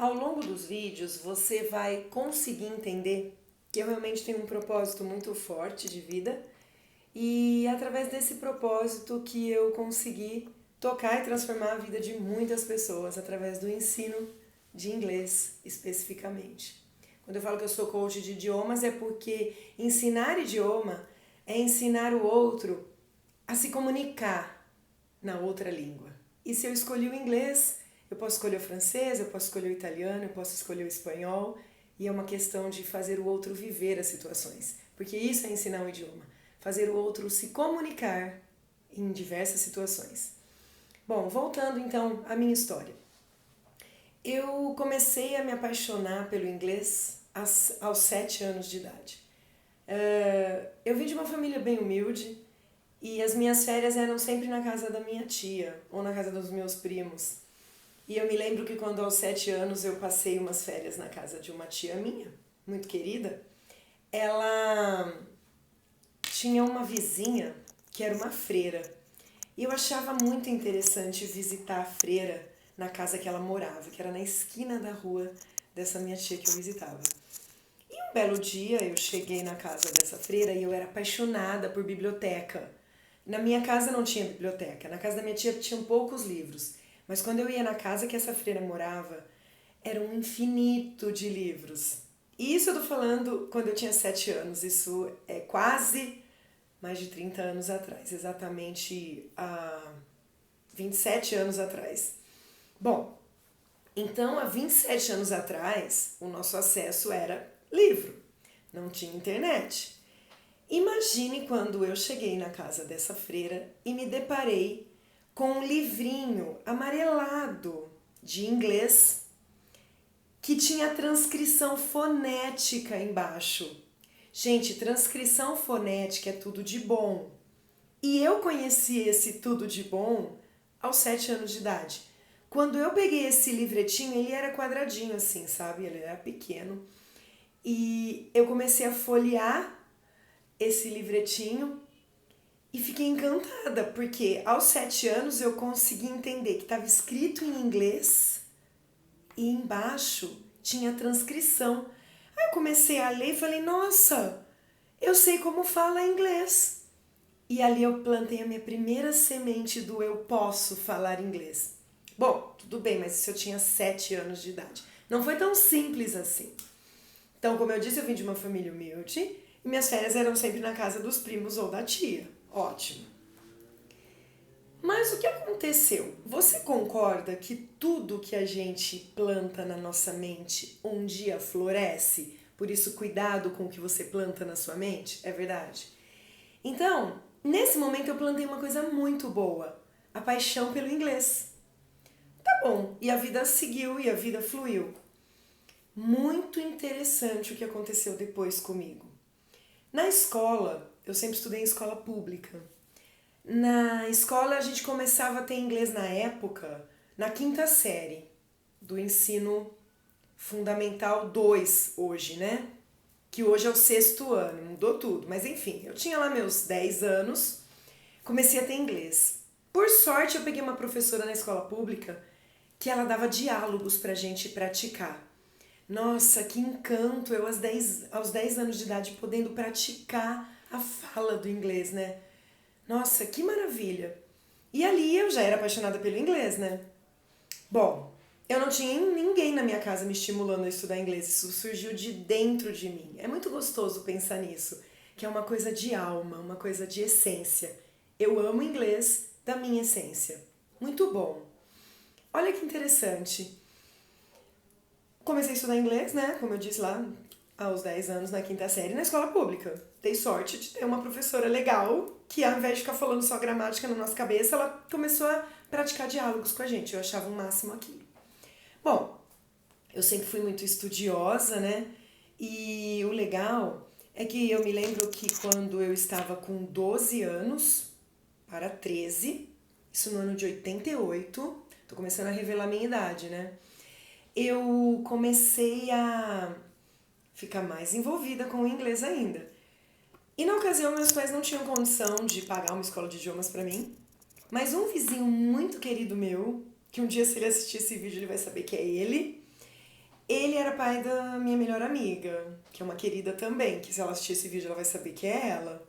Ao longo dos vídeos, você vai conseguir entender que eu realmente tenho um propósito muito forte de vida e através desse propósito que eu consegui tocar e transformar a vida de muitas pessoas através do ensino de inglês especificamente. Quando eu falo que eu sou coach de idiomas é porque ensinar idioma é ensinar o outro a se comunicar na outra língua. E se eu escolhi o inglês, eu posso escolher o francês, eu posso escolher o italiano, eu posso escolher o espanhol, e é uma questão de fazer o outro viver as situações, porque isso é ensinar um idioma, fazer o outro se comunicar em diversas situações. Bom, voltando então à minha história. Eu comecei a me apaixonar pelo inglês aos 7 anos de idade. Eu vim de uma família bem humilde e as minhas férias eram sempre na casa da minha tia ou na casa dos meus primos. E eu me lembro que quando aos 7 anos eu passei umas férias na casa de uma tia minha, muito querida, ela tinha uma vizinha que era uma freira. E eu achava muito interessante visitar a freira na casa que ela morava, que era na esquina da rua dessa minha tia que eu visitava. E um belo dia eu cheguei na casa dessa freira e eu era apaixonada por biblioteca. Na minha casa não tinha biblioteca, na casa da minha tia tinham poucos livros. Mas quando eu ia na casa que essa freira morava, era um infinito de livros. E isso eu tô falando quando eu tinha 7 anos, isso é quase mais de 30 anos atrás, exatamente há 27 anos atrás. Bom, então há 27 anos atrás, o nosso acesso era livro, não tinha internet. Imagine quando eu cheguei na casa dessa freira e me deparei com um livrinho amarelado de inglês que tinha transcrição fonética embaixo. Gente, transcrição fonética é tudo de bom. E eu conheci esse tudo de bom aos 7 anos de idade. Quando eu peguei esse livretinho, ele era quadradinho assim, sabe? Ele era pequeno. E eu comecei a folhear esse livretinho e fiquei encantada, porque aos 7 anos eu consegui entender que estava escrito em inglês e embaixo tinha transcrição. Aí eu comecei a ler e falei, nossa, eu sei como fala inglês. E ali eu plantei a minha primeira semente do eu posso falar inglês. Bom, tudo bem, mas isso eu tinha 7 anos de idade. Não foi tão simples assim. Então, como eu disse, eu vim de uma família humilde e minhas férias eram sempre na casa dos primos ou da tia. Ótimo. Mas o que aconteceu? Você concorda que tudo que a gente planta na nossa mente um dia floresce? Por isso, cuidado com o que você planta na sua mente? É verdade? Então, nesse momento eu plantei uma coisa muito boa. A paixão pelo inglês. Tá bom, e a vida seguiu e a vida fluiu. Muito interessante o que aconteceu depois comigo. Na escola, eu sempre estudei em escola pública. Na escola a gente começava a ter inglês na época, na 5ª série do ensino fundamental 2 hoje, né? Que hoje é o 6º ano, mudou tudo. Mas enfim, eu tinha lá meus 10 anos, comecei a ter inglês. Por sorte eu peguei uma professora na escola pública que ela dava diálogos pra gente praticar. Nossa, que encanto eu aos 10 anos de idade podendo praticar a fala do inglês, né? Nossa, que maravilha! E ali eu já era apaixonada pelo inglês, né? Bom, eu não tinha ninguém na minha casa me estimulando a estudar inglês, isso surgiu de dentro de mim. É muito gostoso pensar nisso, que é uma coisa de alma, uma coisa de essência. Eu amo inglês da minha essência. Muito bom. Olha que interessante. Comecei a estudar inglês, né? Como eu disse lá, aos 10 anos na 5ª série, na escola pública. Dei sorte de ter uma professora legal que, ao invés de ficar falando só gramática na nossa cabeça, ela começou a praticar diálogos com a gente. Eu achava o máximo aquilo. Bom, eu sempre fui muito estudiosa, né? E o legal é que eu me lembro que quando eu estava com 12 anos para 13, isso no ano de 88, tô começando a revelar a minha idade, né? Eu comecei a ficar mais envolvida com o inglês ainda. E na ocasião meus pais não tinham condição de pagar uma escola de idiomas pra mim, mas um vizinho muito querido meu, que um dia se ele assistir esse vídeo ele vai saber que é ele, Ele era pai da minha melhor amiga, que é uma querida também, que se ela assistir esse vídeo ela vai saber que é ela.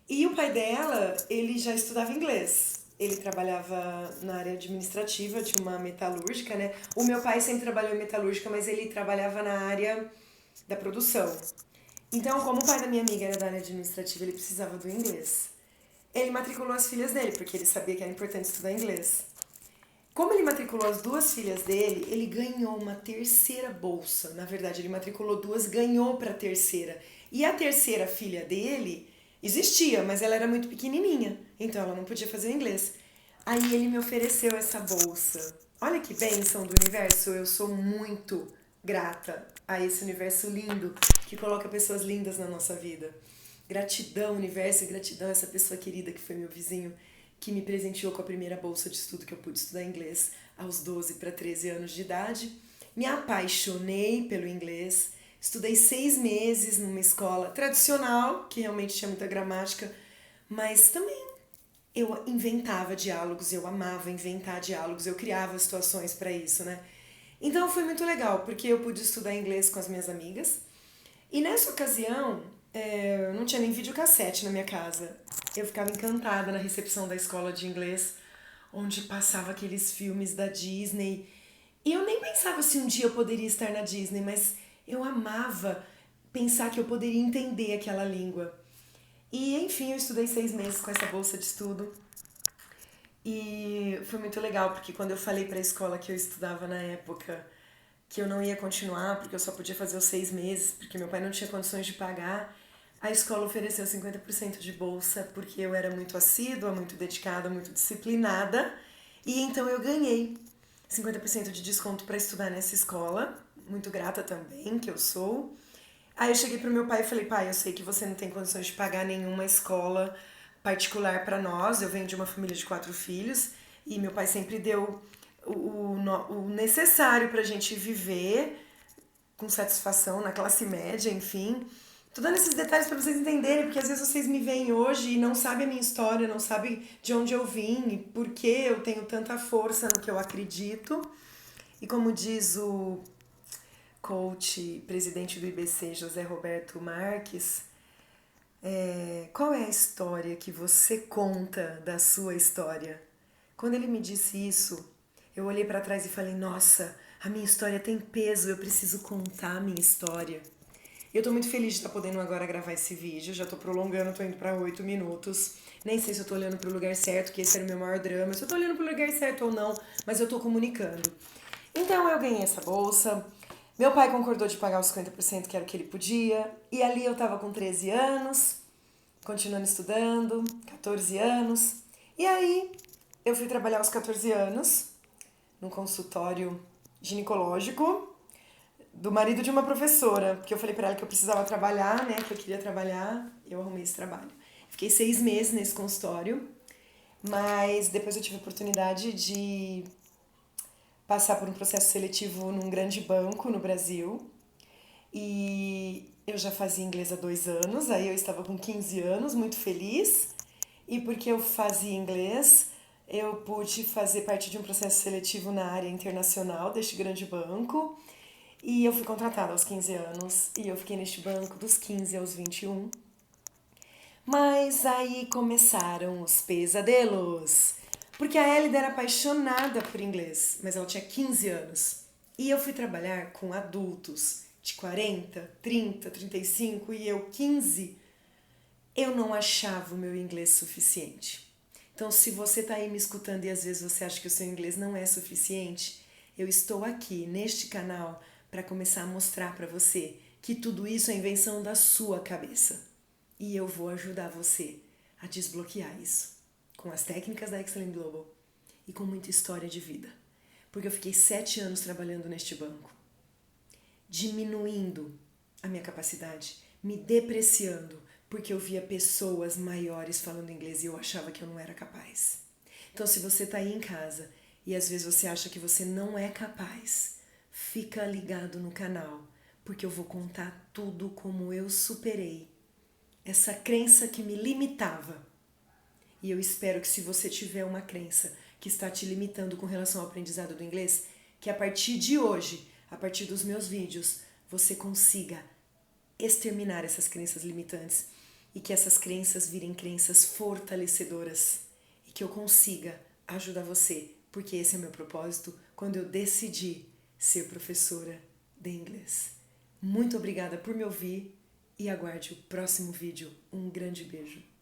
E o pai dela, ele já estudava inglês. Ele trabalhava na área administrativa de uma metalúrgica, né? O meu pai sempre trabalhou em metalúrgica, mas ele trabalhava na área da produção. Então, como o pai da minha amiga era da área administrativa, ele precisava do inglês. Ele matriculou as filhas dele, porque ele sabia que era importante estudar inglês. Como ele matriculou as duas filhas dele, ele ganhou uma terceira bolsa. Na verdade, ele matriculou duas, ganhou para a terceira. E a terceira filha dele existia, mas ela era muito pequenininha, então ela não podia fazer inglês. Aí ele me ofereceu essa bolsa. Olha que bênção do universo, eu sou muito grata a esse universo lindo que coloca pessoas lindas na nossa vida. Gratidão, universo, e gratidão a essa pessoa querida que foi meu vizinho, que me presenteou com a primeira bolsa de estudo que eu pude estudar inglês aos 12 para 13 anos de idade. Me apaixonei pelo inglês, estudei 6 meses numa escola tradicional, que realmente tinha muita gramática, mas também eu inventava diálogos, eu amava inventar diálogos, eu criava situações para isso, né? Então foi muito legal, porque eu pude estudar inglês com as minhas amigas. E nessa ocasião, não tinha nem videocassete na minha casa. Eu ficava encantada na recepção da escola de inglês, onde passava aqueles filmes da Disney. E eu nem pensava se um dia eu poderia estar na Disney, mas eu amava pensar que eu poderia entender aquela língua. E enfim, eu estudei 6 meses com essa bolsa de estudo. E foi muito legal, porque quando eu falei para a escola que eu estudava na época que eu não ia continuar, porque eu só podia fazer os 6 meses, porque meu pai não tinha condições de pagar, a escola ofereceu 50% de bolsa, porque eu era muito assídua, muito dedicada, muito disciplinada, e então eu ganhei 50% de desconto para estudar nessa escola, muito grata também, que eu sou. Aí eu cheguei pro meu pai e falei, pai, eu sei que você não tem condições de pagar nenhuma escola particular para nós, eu venho de uma família de 4 filhos, e meu pai sempre deu o necessário pra gente viver com satisfação na classe média, enfim. Tô dando esses detalhes para vocês entenderem, porque às vezes vocês me veem hoje e não sabem a minha história, não sabem de onde eu vim e por que eu tenho tanta força no que eu acredito. E como diz o coach, presidente do IBC, José Roberto Marques, qual é a história que você conta da sua história? Quando ele me disse isso, eu olhei para trás e falei, nossa, a minha história tem peso, eu preciso contar a minha história. Eu tô muito feliz de estar podendo agora gravar esse vídeo, já tô prolongando, tô indo para 8 minutos. Nem sei se eu tô olhando pro lugar certo, que esse era o meu maior drama, se eu tô olhando pro lugar certo ou não, mas eu tô comunicando. Então eu ganhei essa bolsa, meu pai concordou de pagar os 50%, que era o que ele podia, e ali eu tava com 13 anos, continuando estudando, 14 anos, e aí eu fui trabalhar aos 14 anos, num consultório ginecológico do marido de uma professora, porque eu falei pra ela que eu precisava trabalhar, né, que eu queria trabalhar, e eu arrumei esse trabalho. Fiquei 6 meses nesse consultório, mas depois eu tive a oportunidade de passar por um processo seletivo num grande banco no Brasil, e eu já fazia inglês há 2 anos, aí eu estava com 15 anos, muito feliz, e porque eu fazia inglês, eu pude fazer parte de um processo seletivo na área internacional deste grande banco, e eu fui contratada aos 15 anos, e eu fiquei neste banco dos 15 aos 21. Mas aí começaram os pesadelos, porque a Elida era apaixonada por inglês, mas ela tinha 15 anos. E eu fui trabalhar com adultos de 40, 30, 35 e eu 15. Eu não achava o meu inglês suficiente. Então, se você tá aí me escutando e às vezes você acha que o seu inglês não é suficiente, eu estou aqui neste canal para começar a mostrar para você que tudo isso é invenção da sua cabeça. E eu vou ajudar você a desbloquear isso com as técnicas da Excellent Global e com muita história de vida. Porque eu fiquei 7 anos trabalhando neste banco, diminuindo a minha capacidade, me depreciando, porque eu via pessoas maiores falando inglês e eu achava que eu não era capaz. Então, se você tá aí em casa e às vezes você acha que você não é capaz, fica ligado no canal, porque eu vou contar tudo como eu superei essa crença que me limitava. E eu espero que se você tiver uma crença que está te limitando com relação ao aprendizado do inglês, que a partir de hoje, a partir dos meus vídeos, você consiga exterminar essas crenças limitantes e que essas crenças virem crenças fortalecedoras e que eu consiga ajudar você, porque esse é o meu propósito quando eu decidi ser professora de inglês. Muito obrigada por me ouvir e aguarde o próximo vídeo. Um grande beijo.